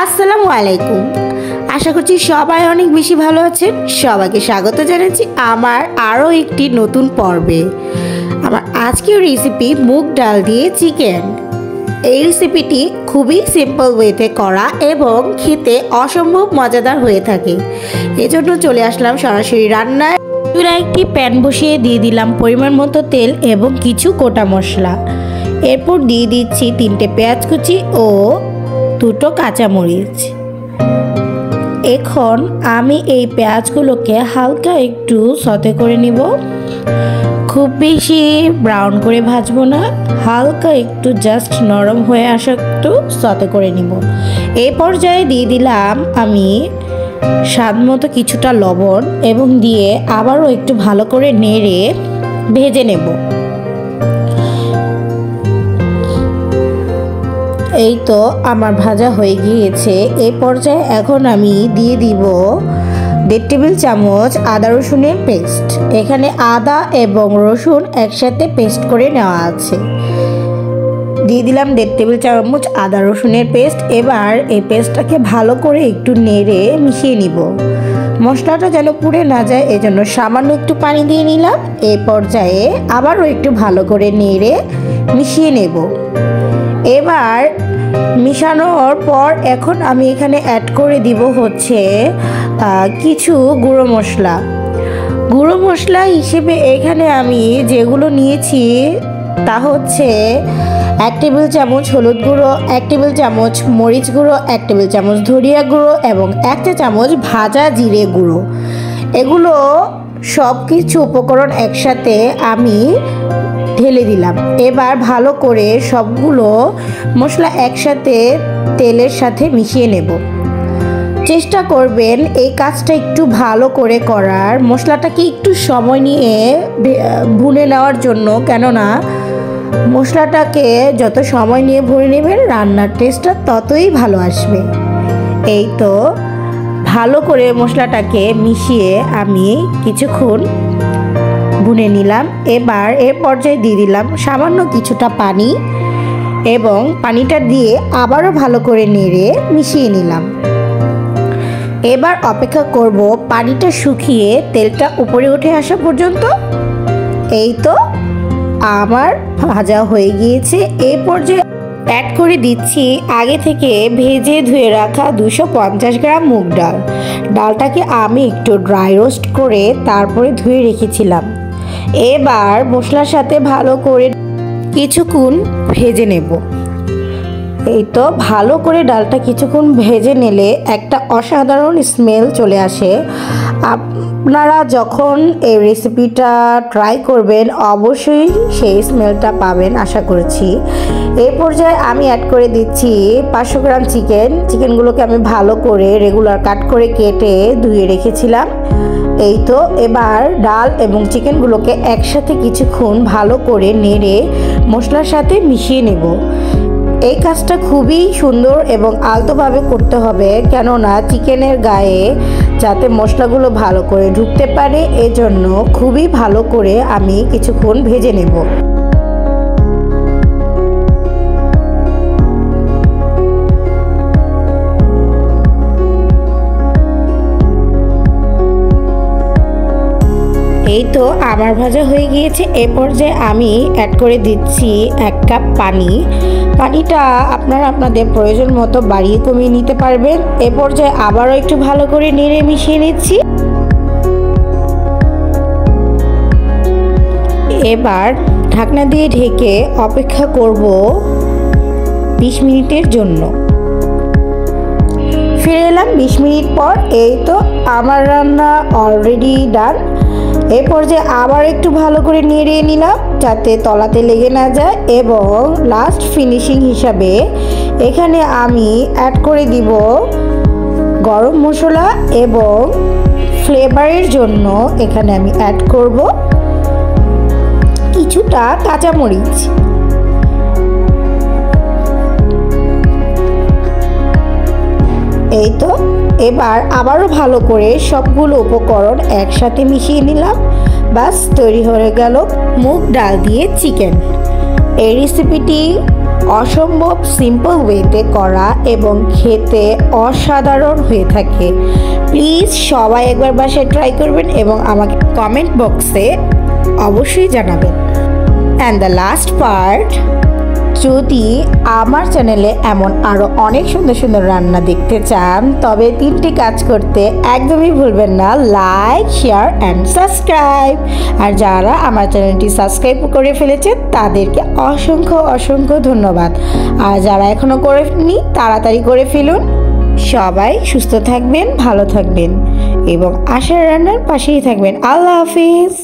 আসসালামু আলাইকুম। আশা করছি সবাই অনেক বেশি ভালো আছেন। সবাইকে স্বাগত জানাচ্ছি আমার আরও একটি নতুন পর্বে। আমার আজকের রেসিপি মুগ ডাল দিয়ে চিকেন। এই রেসিপিটি খুবই সিম্পল ওয়েতে করা এবং খেতে অসম্ভব মজাদার হয়ে থাকে। এজন্য চলে আসলাম সরাসরি রান্নায়। চুলায় একটি প্যান বসিয়ে দিয়ে দিলাম পরিমাণ মতো তেল এবং কিছু গোটা মশলা। এরপর দিয়ে দিচ্ছি 3টে পেঁয়াজ কুচি ও 2টো কাঁচামরিচ। এখন আমি এই পেঁয়াজগুলোকে হালকা একটু সতে করে নিব। খুব বেশি ব্রাউন করে ভাজবো না, হালকা একটু জাস্ট নরম হয়ে আসা একটু সতে করে নিব। এই পর্যায়ে দিয়ে দিলাম আমি স্বাদ মতো কিছুটা লবণ এবং দিয়ে আবারও একটু ভালো করে নেড়ে ভেজে নেব। এই তো আমার ভাজা হয়ে গিয়েছে। এই পর্যায়ে এখন আমি দিয়ে দিব 1.5 টেবিল চামচ আদা রসুনের পেস্ট। এখানে আদা এবং রসুন একসাথে পেস্ট করে নেওয়া আছে। দিয়ে দিলাম 1.5 টেবিল চামচ আদা রসুনের পেস্ট। এবার এই পেস্টটাকে ভালো করে একটু নেড়ে মিশিয়ে নিব। মশলাটা যেন পুড়ে না যায় এজন্য সামান্য একটু পানি দিয়ে নিলাম। এই পর্যায়ে আবারও একটু ভালো করে নেড়ে মিশিয়ে নেব। এবার মিশানোর পর এখন আমি এখানে অ্যাড করে দিব হচ্ছে কিছু গুঁড়ো মশলা। গুঁড়ো মশলা হিসেবে এখানে আমি যেগুলো নিয়েছি তা হচ্ছে 1 টেবিল চামচ হলুদ গুঁড়ো, 1 টেবিল চামচ মরিচ গুঁড়ো, 1 টেবিল চামচ ধনিয়া গুঁড়ো এবং 1 চা চামচ ভাজা জিরে গুঁড়ো। এগুলো সব কিছু উপকরণ একসাথে আমি ঢেলে দিলাম। এবার ভালো করে সবগুলো মশলা একসাথে তেলের সাথে মিশিয়ে নেব। চেষ্টা করবেন এই কাজটা একটু ভালো করে করার, মশলাটাকে একটু সময় নিয়ে ভুনে নেওয়ার জন্য। কেননা মশলাটাকে যত সময় নিয়ে ভুনে নেবেন রান্নার টেস্টটা ততই ভালো আসবে। এই তো ভালো করে মশলাটাকে মিশিয়ে আমি কিছুক্ষণ ভুনে নিলাম। এবার এর পর্যায়ে দিয়ে দিলাম সামান্য কিছুটা পানি এবং পানিটা দিয়ে আবারও ভালো করে নেড়ে মিশিয়ে নিলাম। এবার অপেক্ষা করব পানিটা শুকিয়ে তেলটা উপরে উঠে আসা পর্যন্ত। এই তো আমার ভাজা হয়ে গিয়েছে। এই পর্যায়ে অ্যাড করে দিচ্ছি আগে থেকে ভেজে ধুয়ে রাখা 250 গ্রাম মুগ ডাল। ডালটাকে আমি একটু ড্রাই রোস্ট করে তারপরে ধুয়ে রেখেছিলাম। এবার মশলার সাথে ভালো করে কিছুক্ষণ ভেজে নেব। এই তো ভালো করে ডালটা কিছুক্ষণ ভেজে নিলে একটা অসাধারণ স্মেল চলে আসে। আপনারা যখন এই রেসিপিটা ট্রাই করবেন অবশ্যই সেই স্মেলটা পাবেন আশা করছি। এই পর্যায়ে আমি অ্যাড করে দিচ্ছি 500 গ্রাম চিকেনগুলোকে আমি ভালো করে রেগুলার কাট করে কেটে ধুয়ে রেখেছিলাম। এই তো এবার ডাল এবং চিকেনগুলোকে একসাথে কিছুক্ষণ ভালো করে নেড়ে মশলার সাথে মিশিয়ে নেব। এই কাজটা খুবই সুন্দর এবং আলতোভাবে করতে হবে, কেননা চিকেনের গায়ে যাতে মশলাগুলো ভালো করে ঢুকতে পারে এজন্য খুবই ভালো করে আমি কিছুক্ষণ ভেজে নেব। এই তো আমার ভাজা হয়ে গিয়েছে। এ পর্যায়ে আমি অ্যাড করে দিচ্ছি 1 কাপ পানি। পানিটা আপনারা আপনাদের প্রয়োজন মতো বাড়িয়ে কমিয়ে নিতে পারবেন। এ পর্যায়ে আবারও একটু ভালো করে নেড়ে মিশিয়ে নিচ্ছি। এবার ঢাকনা দিয়ে ঢেকে অপেক্ষা করব 20 মিনিটের জন্য। ফিরে এলাম 20 মিনিট পর। এই তো আমার রান্না অলরেডি ডান। এই পর্যায়ে আবার একটু ভালো করে নেড়ে নিলাম যাতে তলাতে লেগে না যায় এবং লাস্ট ফিনিশিং হিসাবে এখানে আমি অ্যাড করে দিব গরম মশলা এবং ফ্লেভারের জন্য এখানে আমি অ্যাড করব কিছুটা কাঁচামরিচ। এই তো এবার আবারও ভালো করে সবগুলো উপকরণ একসাথে মিশিয়ে নিলাম। বাস তৈরি হয়ে গেল মুগ ডাল দিয়ে চিকেন। এই রেসিপিটি অসম্ভব সিম্পল ওয়েতে করা এবং খেতে অসাধারণ হয়ে থাকে। প্লিজ সবাই একবার বাসায় ট্রাই করবেন এবং আমাকে কমেন্ট বক্সে অবশ্যই জানাবেন। অ্যান্ড দ্য লাস্ট পার্ট, যদি আমার চ্যানেলে এমন আরও অনেক সুন্দর সুন্দর রান্না দেখতে চান তবে 3টি কাজ করতে একদমই ভুলবেন না, লাইক, শেয়ার অ্যান্ড সাবস্ক্রাইব। আর যারা আমার চ্যানেলটি সাবস্ক্রাইব করে ফেলেছেন তাদেরকে অসংখ্য অসংখ্য ধন্যবাদ। আর যারা এখনও করেননি তাড়াতাড়ি করে ফেলুন। সবাই সুস্থ থাকবেন, ভালো থাকবেন এবং আশার রান্নার পাশেই থাকবেন। আল্লাহ হাফিজ।